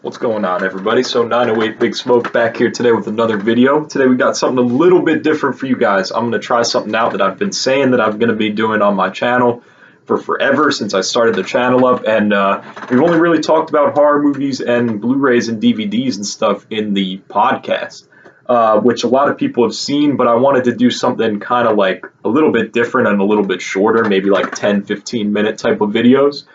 What's going on, everybody? So 908 Big Smoke back here today with another video. Today we got something a little bit different for you guys. I'm going to try something out that I've been saying that I'm going to be doing on my channel for forever since I started the channel up, and we've only really talked about horror movies and Blu-rays and DVDs and stuff in the podcast, which a lot of people have seen, but I wanted to do something kind of like a little bit different and a little bit shorter, maybe like 10-15 minute type of videos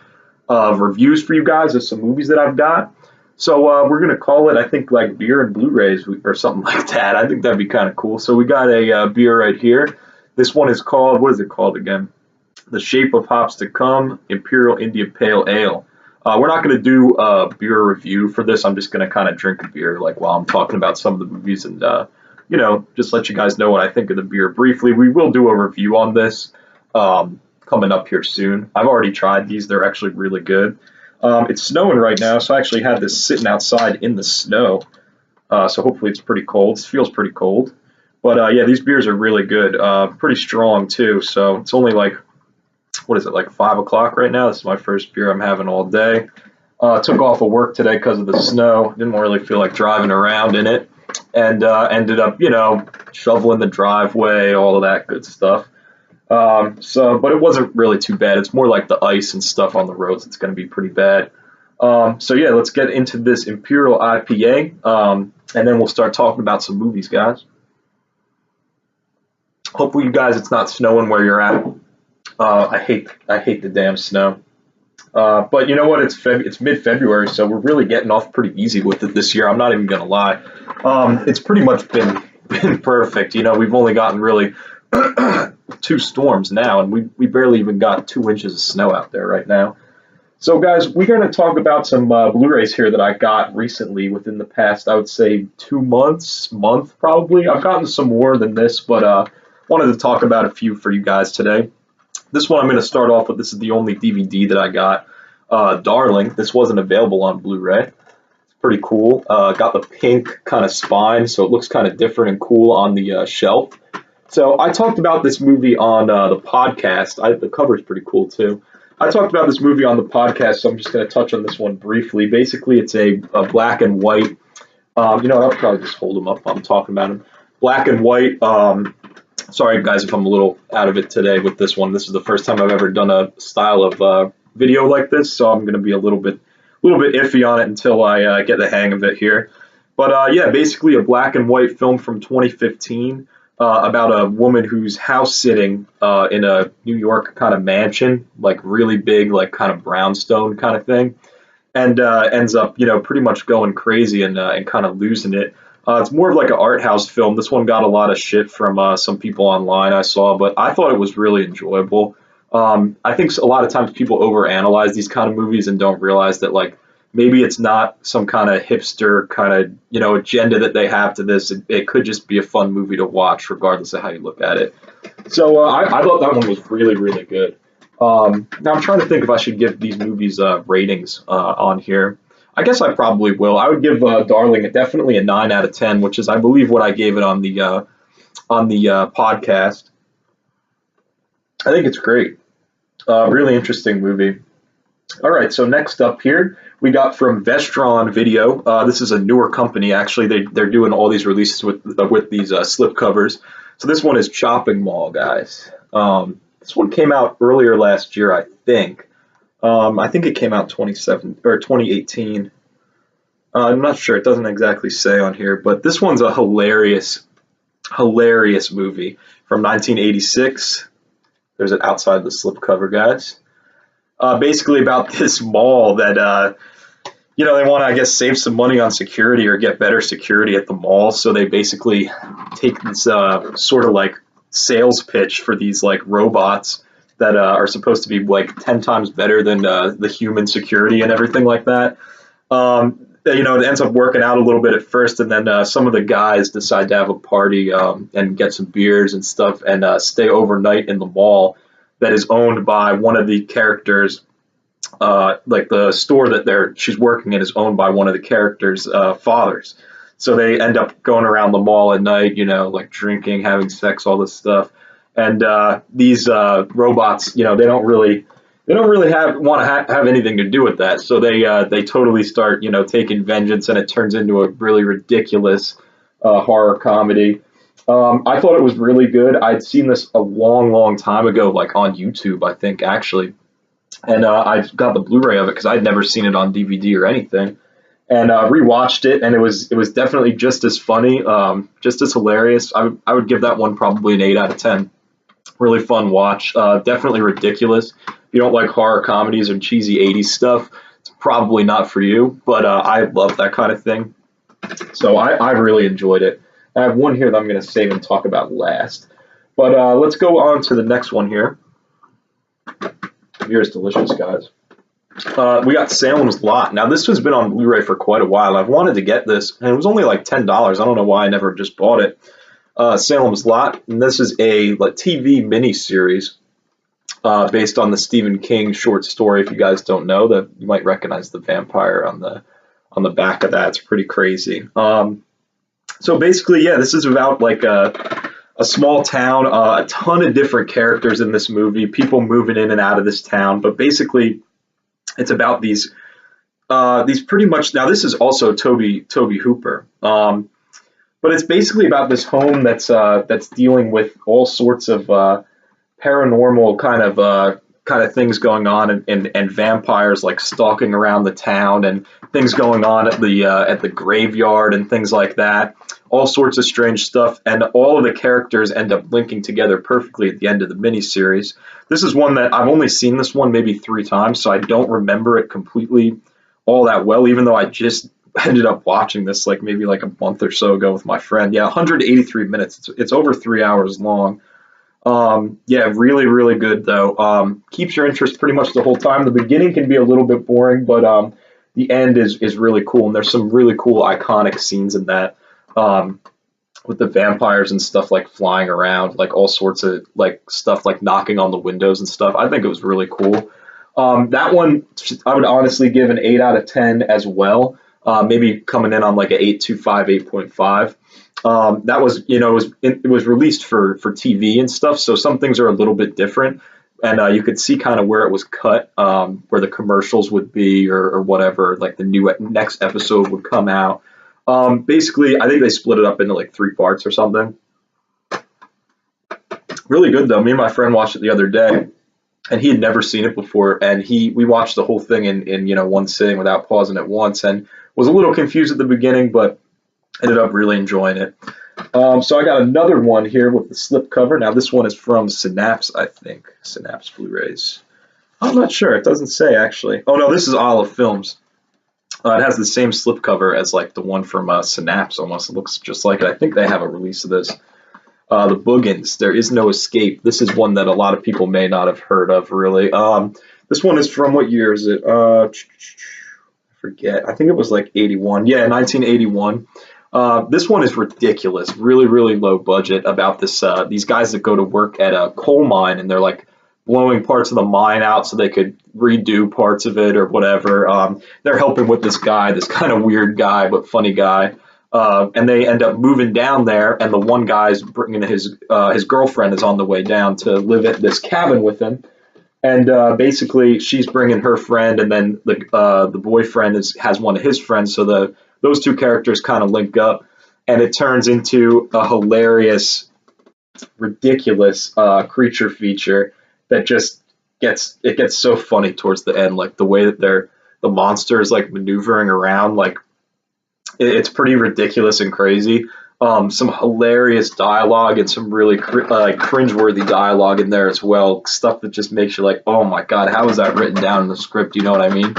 of reviews for you guys of some movies that I've got. So we're going to call it, I think, like beer and Blu-rays or something like that. I think that'd be kind of cool. So we got a beer right here. This one is called, what is it called again? The Shape of Hops to Come Imperial India Pale Ale. We're not going to do a beer review for this. I'm just going to kind of drink a beer like while I'm talking about some of the movies and, just let you guys know what I think of the beer briefly. We will do a review on this coming up here soon. I've already tried these. They're actually really good. It's snowing right now, so I actually had this sitting outside in the snow. So hopefully it's pretty cold. It feels pretty cold. But yeah, these beers are really good. Pretty strong too. So it's only like, what is it, like 5 o'clock right now? This is my first beer I'm having all day. Took off of work today because of the snow. Didn't really feel like driving around in it. And ended up, shoveling the driveway, all of that good stuff. But it wasn't really too bad. It's more like the ice and stuff on the roads that's going to be pretty bad. So yeah, let's get into this Imperial IPA, and then we'll start talking about some movies, guys. Hopefully, you guys, it's not snowing where you're at. I hate the damn snow. But you know what? It's mid-February, so we're really getting off pretty easy with it this year. I'm not even gonna lie. It's pretty much been perfect. We've only gotten really 2 storms now, and we barely even got 2 inches of snow out there right now. So guys, we're going to talk about some Blu-rays here that I got recently within the past, I would say 2 month probably. I've gotten some more than this, but wanted to talk about a few for you guys today. This one I'm going to start off with. This is the only DVD that I got. Darling. This wasn't available on Blu-ray. It's pretty cool. Got the pink kind of spine, so it looks kind of different and cool on the shelf. So I talked about this movie on the podcast. The cover is pretty cool too. I talked about this movie on the podcast, so I'm just going to touch on this one briefly. Basically, it's a black and white. I'll probably just hold them up while I'm talking about them. Black and white. Sorry, guys, if I'm a little out of it today with this one. This is the first time I've ever done a style of video like this, so I'm going to be a little bit iffy on it until I get the hang of it here. But yeah, basically a black and white film from 2015. About a woman who's house sitting in a New York kind of mansion, like really big, like kind of brownstone kind of thing, and ends up, pretty much going crazy and kind of losing it. It's more of like an art house film. This one got a lot of shit from some people online I saw, but I thought it was really enjoyable. I think a lot of times people overanalyze these kind of movies and don't realize that, like, maybe it's not some kind of hipster kind of, agenda that they have to this. It could just be a fun movie to watch, regardless of how you look at it. So I thought that one was really, really good. Now I'm trying to think if I should give these movies ratings on here. I guess I probably will. I would give Darling definitely a 9 out of 10, which is, I believe, what I gave it on the podcast. I think it's great. Really interesting movie. All right, so next up here, we got from Vestron Video. This is a newer company, actually. They're doing all these releases with these slip covers. So this one is Chopping Mall, guys. This one came out earlier last year, I think. I think it came out 2018. I'm not sure. It doesn't exactly say on here, but this one's a hilarious movie from 1986. There's it outside the slipcover, guys. Basically about this mall that, they want to, I guess, save some money on security or get better security at the mall. So they basically take this sort of like sales pitch for these like robots that are supposed to be like 10 times better than the human security and everything like that. It ends up working out a little bit at first, and then some of the guys decide to have a party and get some beers and stuff and stay overnight in the mall that is owned by one of the characters. Like the store that she's working in is owned by one of the characters' fathers. So they end up going around the mall at night, like drinking, having sex, all this stuff. And these robots, they don't really they don't really want to have anything to do with that. So they totally start, taking vengeance, and it turns into a really ridiculous horror comedy. I thought it was really good. I'd seen this a long, long time ago, like on YouTube, I think actually, and I got the Blu-ray of it because I'd never seen it on DVD or anything, and rewatched it, and it was definitely just as funny, just as hilarious. I would give that one probably an 8 out of 10. Really fun watch. Definitely ridiculous. If you don't like horror comedies or cheesy 80s stuff, it's probably not for you. But I love that kind of thing. So I really enjoyed it. I have one here that I'm going to save and talk about last. But let's go on to the next one here. Beer is delicious, guys. We got Salem's Lot. Now, this has been on Blu-ray for quite a while. I've wanted to get this, and it was only like $10. I don't know why I never just bought it. Salem's Lot, and this is a TV miniseries based on the Stephen King short story. If you guys don't know, that you might recognize the vampire on the back of that. It's pretty crazy. So basically, yeah, this is about like a small town, a ton of different characters in this movie, people moving in and out of this town. But basically, it's about these pretty much. Now, this is also Toby Hooper. But it's basically about this home that's dealing with all sorts of paranormal kind of things going on, and vampires like stalking around the town, and things going on at the graveyard and things like that. All sorts of strange stuff, and all of the characters end up linking together perfectly at the end of the miniseries. This is one that I've only seen this one maybe 3 times, so I don't remember it completely all that well, even though I just ended up watching this like maybe like a month or so ago with my friend. Yeah, 183 minutes. It's over 3 hours long. Yeah, really, really good though. Keeps your interest pretty much the whole time. The beginning can be a little bit boring, but the end is really cool, and there's some really cool iconic scenes in that. With the vampires and stuff like flying around, like all sorts of like stuff like knocking on the windows and stuff. I think it was really cool. That one I would honestly give an 8 out of 10 as well. Maybe coming in on like an 8.25, 8.5. That was, it was released for TV and stuff, so some things are a little bit different, and you could see kind of where it was cut, where the commercials would be, or whatever, like the next episode would come out. Basically, I think they split it up into like 3 parts or something. Really good though. Me and my friend watched it the other day, and he had never seen it before, and we watched the whole thing in one sitting without pausing it once, and was a little confused at the beginning, but ended up really enjoying it. So I got another one here with the slipcover. Now this one is from Synapse, I think. Synapse Blu-rays. I'm not sure. It doesn't say actually. Oh no, this is Olive Films. It has the same slipcover as like the one from Synapse almost. It looks just like it. I think they have a release of this. The Boogans, There Is No Escape. This is one that a lot of people may not have heard of, really. This one is from what year is it? I forget. I think it was like 81. Yeah, 1981. This one is ridiculous. Really, really low budget about these guys that go to work at a coal mine, and they're like blowing parts of the mine out so they could redo parts of it or whatever. They're helping with this guy, this kind of weird guy, but funny guy. And they end up moving down there, and the one guy's bringing his girlfriend is on the way down to live at this cabin with him, and basically she's bringing her friend, and then the boyfriend has one of his friends, so those two characters kind of link up, and it turns into a hilarious, ridiculous creature feature that just gets so funny towards the end, like the way that the monster is like maneuvering around, like it's pretty ridiculous and crazy. Some hilarious dialogue and some really cringeworthy dialogue in there as well. Stuff that just makes you like, oh my god, how is that written down in the script? You know what I mean?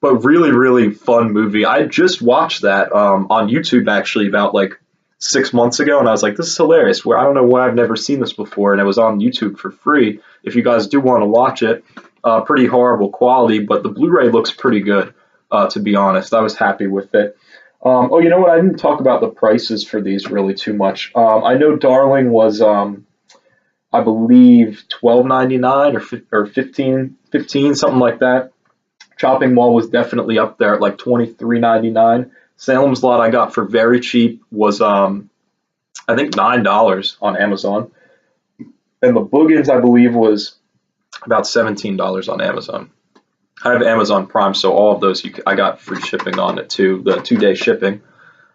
But really, really fun movie. I just watched that on YouTube actually about like 6 months ago, and I was like, this is hilarious. Where I don't know why I've never seen this before, and it was on YouTube for free. If you guys do want to watch it, pretty horrible quality, but the Blu-ray looks pretty good. To be honest, I was happy with it. Oh, you know what? I didn't talk about the prices for these really too much. I know Darling was, I believe, $12.99 or $15, something like that. Chopping Mall was definitely up there at like $23.99. Salem's Lot I got for very cheap was, I think $9 on Amazon. And the Boogans, I believe, was about $17 on Amazon. I have Amazon Prime, so all of those I got free shipping on it too, the 2-day shipping.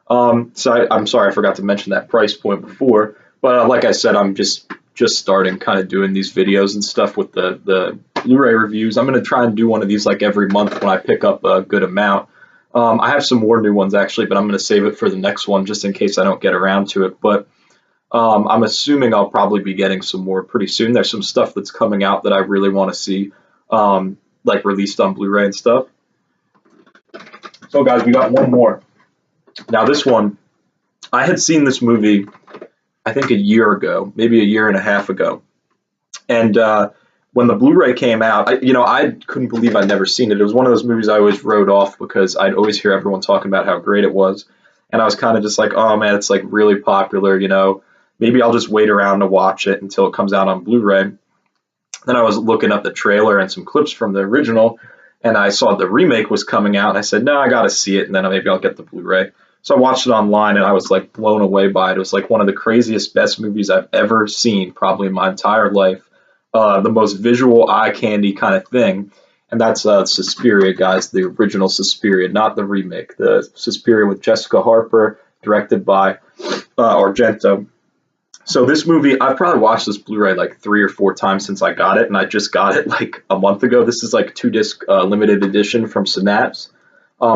So I'm sorry I forgot to mention that price point before, but like I said, I'm just starting kind of doing these videos and stuff with the Blu-ray reviews. I'm going to try and do one of these like every month when I pick up a good amount. I have some more new ones actually, but I'm going to save it for the next one just in case I don't get around to it. But I'm assuming I'll probably be getting some more pretty soon. There's some stuff that's coming out that I really want to see, like released on Blu-ray and stuff. So guys, we got one more. Now this one, I had seen this movie, I think a year ago, maybe a year and a half ago. And when the Blu-ray came out, I couldn't believe I'd never seen it. It was one of those movies I always wrote off because I'd always hear everyone talking about how great it was. And I was kind of just like, oh man, it's like really popular, maybe I'll just wait around to watch it until it comes out on Blu-ray. Then I was looking up the trailer and some clips from the original, and I saw the remake was coming out, and I said, no, I got to see it, and then maybe I'll get the Blu-ray. So I watched it online, and I was like blown away by it. It was like one of the craziest, best movies I've ever seen, probably in my entire life. The most visual eye candy kind of thing, and that's Suspiria, guys, the original Suspiria, not the remake. The Suspiria with Jessica Harper, directed by Argento. So this movie, I've probably watched this Blu-ray like 3 or 4 times since I got it, and I just got it like a month ago. This is like 2-disc limited edition from Synapse.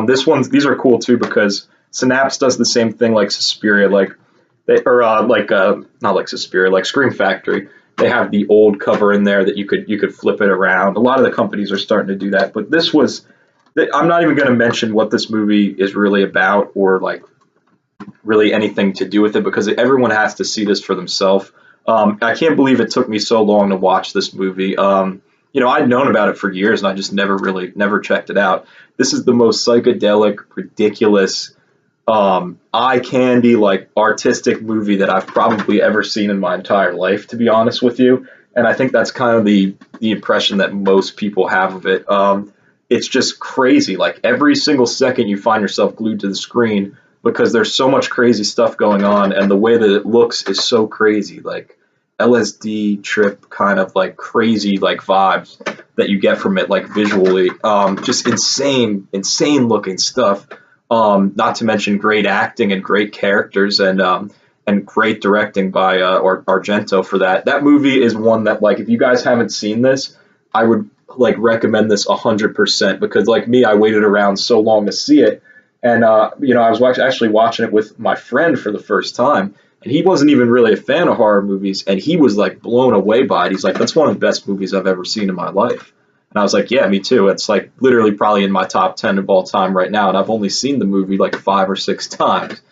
These are cool too because Synapse does the same thing like Suspiria, not like Suspiria, like Scream Factory. They have the old cover in there that you could flip it around. A lot of the companies are starting to do that, but I'm not even going to mention what this movie is really about or like really anything to do with it because everyone has to see this for themselves. I can't believe it took me so long to watch this movie. I'd known about it for years and I just never checked it out. This is the most psychedelic, ridiculous, eye candy, like artistic movie that I've probably ever seen in my entire life, to be honest with you. And I think that's kind of the impression that most people have of it. It's just crazy. Like every single second you find yourself glued to the screen because there's so much crazy stuff going on, and the way that it looks is so crazy, like LSD trip kind of like crazy like vibes that you get from it, like visually, just insane looking stuff. Not to mention great acting and great characters and great directing by Argento for that. That movie is one that, like, if you guys haven't seen this, I would like recommend this 100% because, like me, I waited around so long to see it. And, I was actually watching it with my friend for the first time, and he wasn't even really a fan of horror movies, and he was, like, blown away by it. He's like, that's one of the best movies I've ever seen in my life. And I was like, yeah, me too. It's, like, literally probably in my top 10 of all time right now, and I've only seen the movie, like, 5 or 6 times.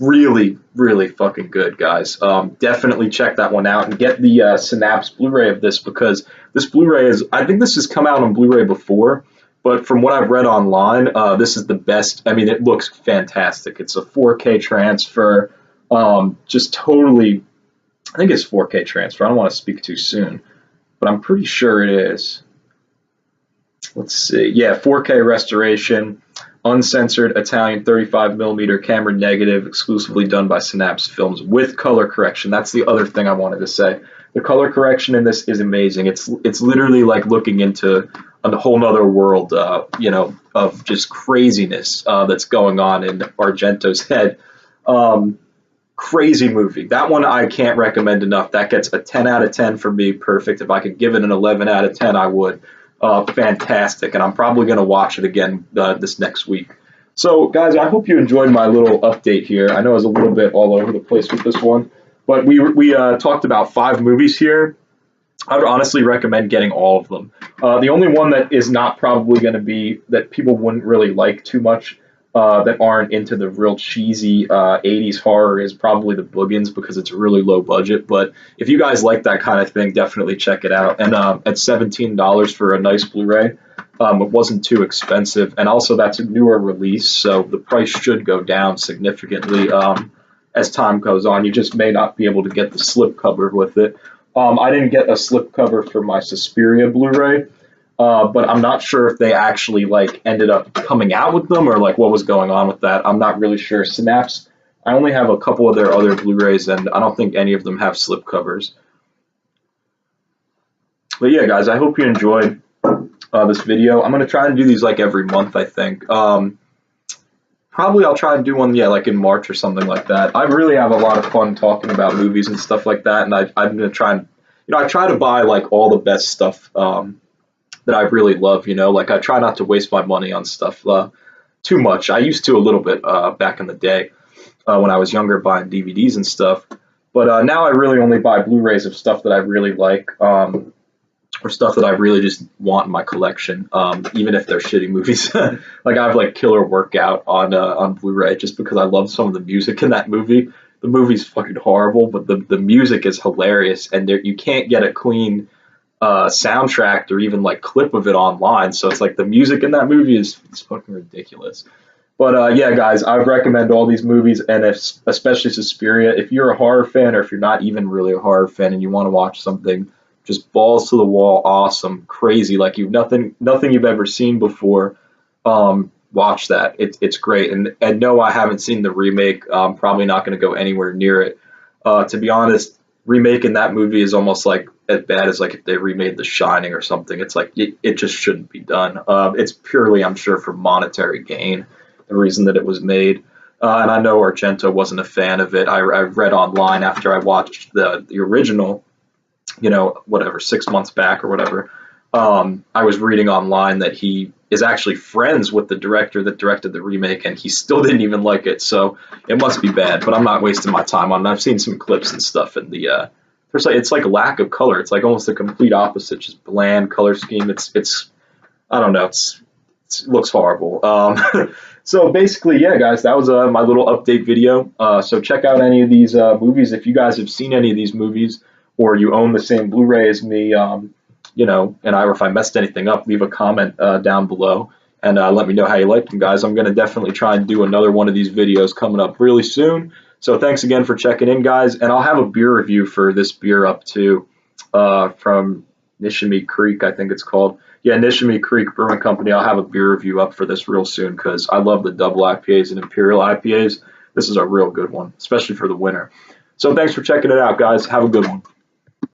Really, really fucking good, guys. Definitely check that one out and get the Synapse Blu-ray of this because this Blu-ray I think this has come out on Blu-ray before, but from what I've read online, this is the best. I mean, it looks fantastic. It's a 4K transfer, just totally, I think it's 4K transfer. I don't want to speak too soon, but I'm pretty sure it is. Let's see. Yeah, 4K restoration, uncensored Italian 35mm camera negative, exclusively done by Synapse Films with color correction. That's the other thing I wanted to say. The color correction in this is amazing. It's literally like looking into a whole nother world, of just craziness that's going on in Argento's head. Crazy movie. That one I can't recommend enough. That gets a 10 out of 10 for me. Perfect. If I could give it an 11 out of 10, I would. Fantastic. And I'm probably going to watch it again this next week. So, guys, I hope you enjoyed my little update here. I know I was a little bit all over the place with this one, but we talked about 5 movies here. I would honestly recommend getting all of them. The only one that is not probably going to be that people wouldn't really like too much, that aren't into the real cheesy 80s horror, is probably The Boogans because it's really low budget. But if you guys like that kind of thing, definitely check it out. And at $17 for a nice Blu-ray, it wasn't too expensive. And also that's a newer release, so the price should go down significantly as time goes on. You just may not be able to get the slipcover with it. I didn't get a slipcover for my Suspiria Blu-ray, but I'm not sure if they actually like ended up coming out with them or like what was going on with that. I'm not really sure. Synapse, I only have a couple of their other Blu-rays, and I don't think any of them have slipcovers. But yeah, guys, I hope you enjoyed this video. I'm gonna try and do these like every month, I think. Probably I'll try and do one, yeah, like in March or something like that. I really have a lot of fun talking about movies and stuff like that, and I'm gonna try and, I try to buy like all the best stuff that I really love. Like I try not to waste my money on stuff too much. I used to a little bit back in the day when I was younger, buying DVDs and stuff. But now I really only buy Blu-rays of stuff that I really like, or stuff that I really just want in my collection, even if they're shitty movies. Like I have like Killer Workout on Blu-ray just because I love some of the music in that movie. The movie's fucking horrible, but the music is hilarious, and you can't get a clean soundtrack or even like clip of it online. So it's like the music in that movie is fucking ridiculous. But yeah, guys, I would recommend all these movies, and especially Suspiria. If you're a horror fan, or if you're not even really a horror fan, and you want to watch something just balls to the wall, awesome, crazy, like you've nothing you've ever seen before, watch that. It's great. And no, I haven't seen the remake. I'm probably not going to go anywhere near it. To be honest, remaking that movie is almost like as bad as like if they remade The Shining or something. It's like it just shouldn't be done. It's purely, I'm sure, for monetary gain, the reason that it was made. And I know Argento wasn't a fan of it. I read online after I watched the original, whatever, 6 months back or whatever. I was reading online that he is actually friends with the director that directed the remake, and he still didn't even like it. So it must be bad, but I'm not wasting my time on it. I've seen some clips and stuff, and it's like a lack of color. It's like almost the complete opposite, just bland color scheme. It's I don't know. It looks horrible. So basically, yeah, guys, that was my little update video. So check out any of these movies if you guys have seen any of these movies, or you own the same Blu-ray as me. Or if I messed anything up, leave a comment down below, and let me know how you liked them, guys. I'm going to definitely try and do another one of these videos coming up really soon. So thanks again for checking in, guys, and I'll have a beer review for this beer up too, from Nishimi Creek, I think it's called. Yeah, Nishimi Creek Brewing Company. I'll have a beer review up for this real soon because I love the double IPAs and imperial IPAs. This is a real good one, especially for the winter. So thanks for checking it out, guys. Have a good one.